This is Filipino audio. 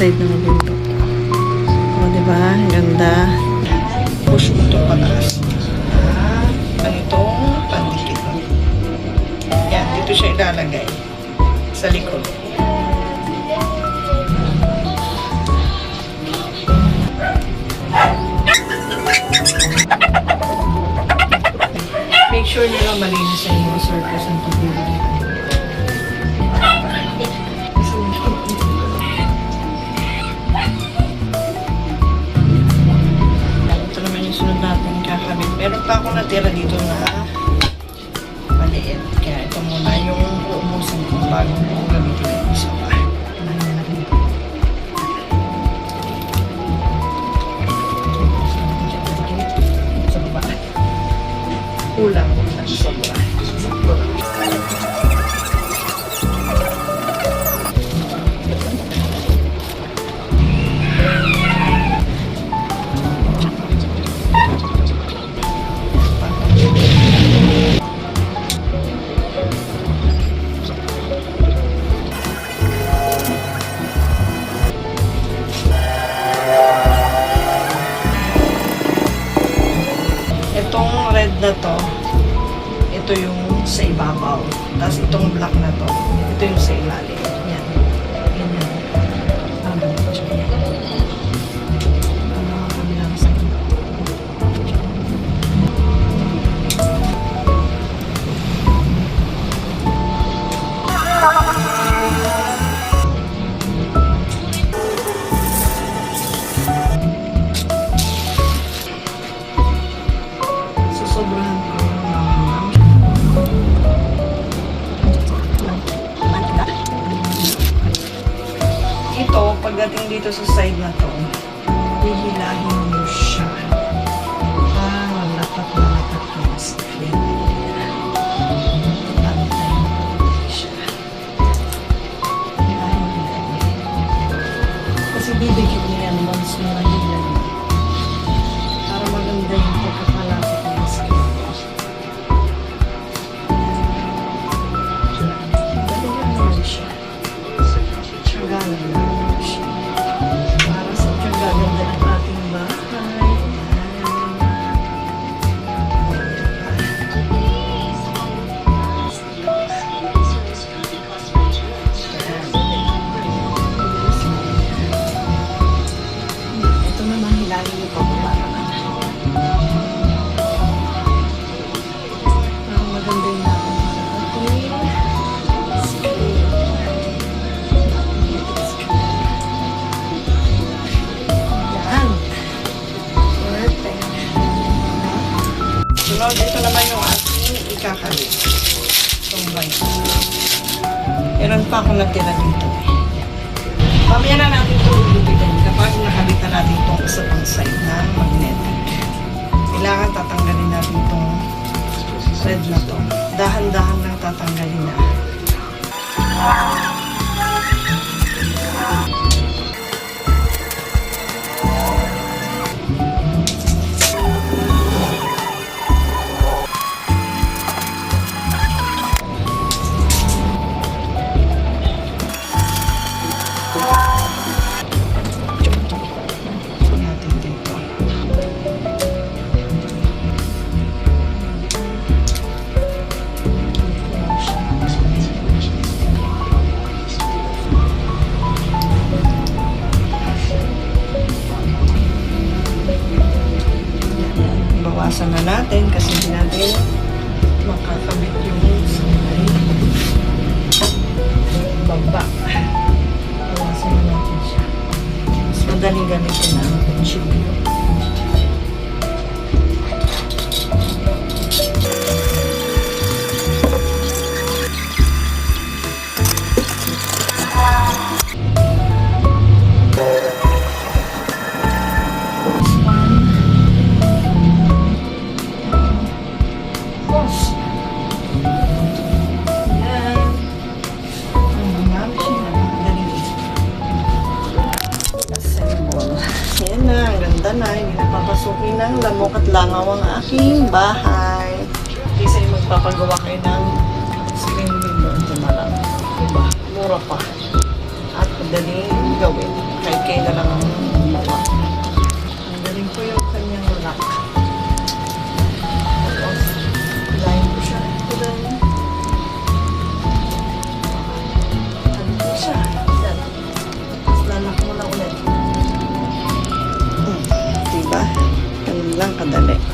side ng window. O, diba? Ang ganda. Push mo ito pataas. Ganitong pandikit. Yan, dito siya ilalagay. Sa likod. Make sure nyo lang malinis sa inyo surface ng tubig. Ito naman yung sunod natin kakabit. Meron pa akong natira dito na maliit. Kaya ito muna yung uumusan ko bago ko gamitin yung isa pa. Kulang sobra. Itong red na to, ito yung sa ibabaw. Tapos itong black na to, ito yung sa ilalim. Yan. Ganyan. Sobrahan ko ito, pagdating dito sa side na to, hihilahin mo siya. Lapat na lapat ko mas clean. Tantay mo siya. Hilahin. Kasi bibigyan niya yan once mo nahilan. Para maganda yung pagkakalapit ng skin. Dalihan naman siya. Tsagalan naman siya. Para sa tsagaganda ng ating bahay. Ito naman hilahin yung pababa naman. Parang maganda yung natin yan. Perfect. Sunod, ito naman yung ating ikakabit. Itong white. Meron pa akong natira dito. Mamaya na natin ito ulubitin kapag nakabit na natin itong isa pang side na magnetic. Kailangan tatanggalin natin itong red na to. Dahan-dahan lang tatanggalin na. Natin dito. Bawasan na natin kasi hindi natin makakabit yung baba. Bawasan na natin siya. Mas madaling gamitin na ang kutsilyo. Ganda na, hindi napapasukin ng lamok at langaw ang aking bahay. Kasi magpapagawa kayo ng screen window. Ito na lang. Diba? Mura pa. At madaling gawin. Kahit lang kadali.